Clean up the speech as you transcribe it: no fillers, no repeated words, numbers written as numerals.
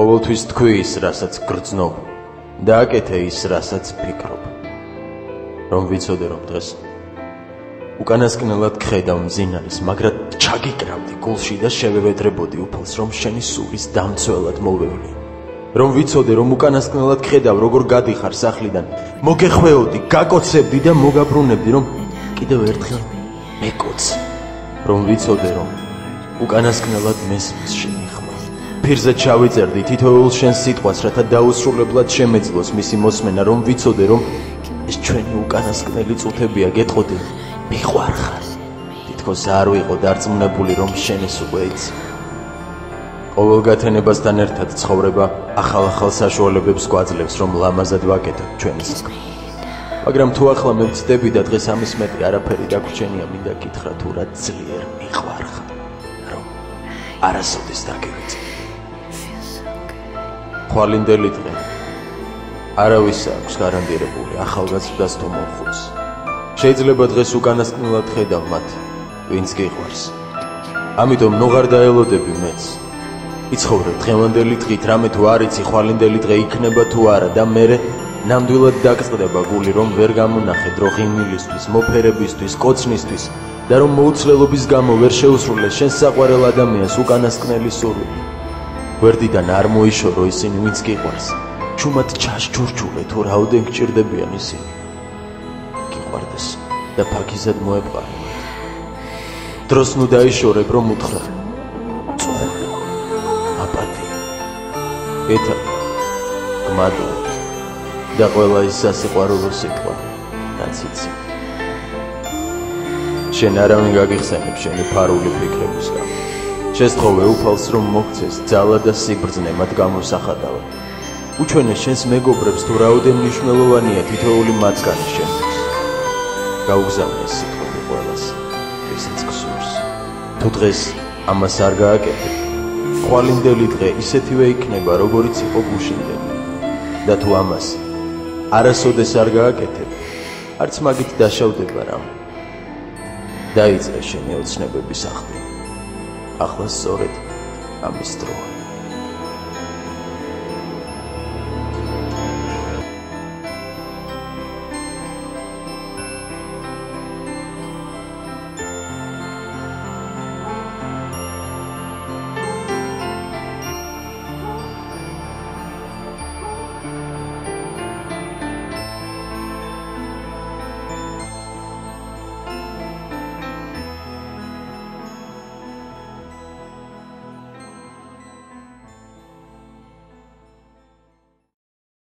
ყოველთვის თქვი ის, რასაც გრძნობ და აკეთე ის, რასაც ფიქრობ. რომ ვიცოდე, რომ დღეს უკანასკნელად გხედავ მძინარის, მაგრამ ჩაგიკრავდი გულში და შევევედრებოდი უფალს, რომ შენი სულის დამცველად მოვევლი. რომ ვიცოდე, რომ უკანასკნელად გხედავ, როგორ გადიხარ სახლიდან, მოგეხვეოდი, გაკოცებდი და მოგაბრუნებდი, რომ კიდევ ერთხელ მეკოც. რომ ვიცოდე, რომ უკანასკნელად მესმის შენი ხმა. ფირზე ჩავიწერდი თითოეულ შენ სიტყვას, რათა დაუსრულებლად შემეძლოს მისი მოსმენა, რომ ვიცოდე, რომ ეს ჩვენი უკანასკნელი წუთებია, გეტყოდი, მიყვარხარ. თითქოს არ ვიყო დარწმუნებული, რომ შენ ეს უკვე იცი. ყოველ გათენებასთან ერთად ცხოვრება ახალ საშუალებებს გვაძლევს, რომ ლამაზად ვაკეთებ ჩვენი საქმე. მაგრამ თუ ახლა მე ვწდები და დღეს ამის მეტი არაფერი დაგვრჩენია, მინდა გითხრა თუ რა ძლიერ მიყვარხარ, რომ არასოდეს დაგევიწე. ხვალინდელი დღე არავის აქვს გარანტირებული ახალგაზრდას თუ მომხუც. შეიძლება დღეს უკანასკნელად ხედავ მათ, ვინც გიყვარს. ამიტომ ნუღარ დაელოდები მეც. იცხოვრე დღევანდელი დღით, რამე თუ არ იცი ხვალინდელი დღე იქნება თუ არა და მერე ნამდვილად დაგწყდება გული, რომ ვერ გამონახე დრო ღიმილისთვის, მოფერებისთვის, კოცნისთვის და რომ მოუცლელობის გამო ვერ შეუსრულე შენ საყვარელ ადამიანს უკანასკნელი სურვილი. გვერდიდან არ მოიშორო ისინი, ვინც გიყვარს. ჩუმად ჩაშჯურჯულე თუ რაოდენ გჭირდებიან ისინი. გიყვარდეს და ფაქიზად მოეპყარე. დროს ნუ დაიშორებ, რომ უთხრა. წუხული, აპათი, ეთა, გმადლობ და ყველა ის სასიყვარულო სიტყვა, რაც იცი. შენ არავინ გაგიხსენებ შენი ფარული ფიქრების გამო. შესთხოვე უფალს, რომ მოგცეს ძალა და სიბრძნე მათ გამოსახატავად. უჩვენე შენს მეგობრებს თუ რაოდენ მნიშვნელოვანია თითოეული მათგანი შენთვის. გაუგზავნე ეს სიტყვები ყველას, ვისაც გსურს. თუ დღეს ამას არ გააკეთებ, ხვალინდელი დღე ისეთივე იქნება, როგორიც იყო გუშინდელი. და თუ ამას არასოდეს არ გააკეთებ, არც მაგით დაშავდება რამ. დაიწყე შენი ოცნებების ახდენა. ახლა სწორედ ამის დროა.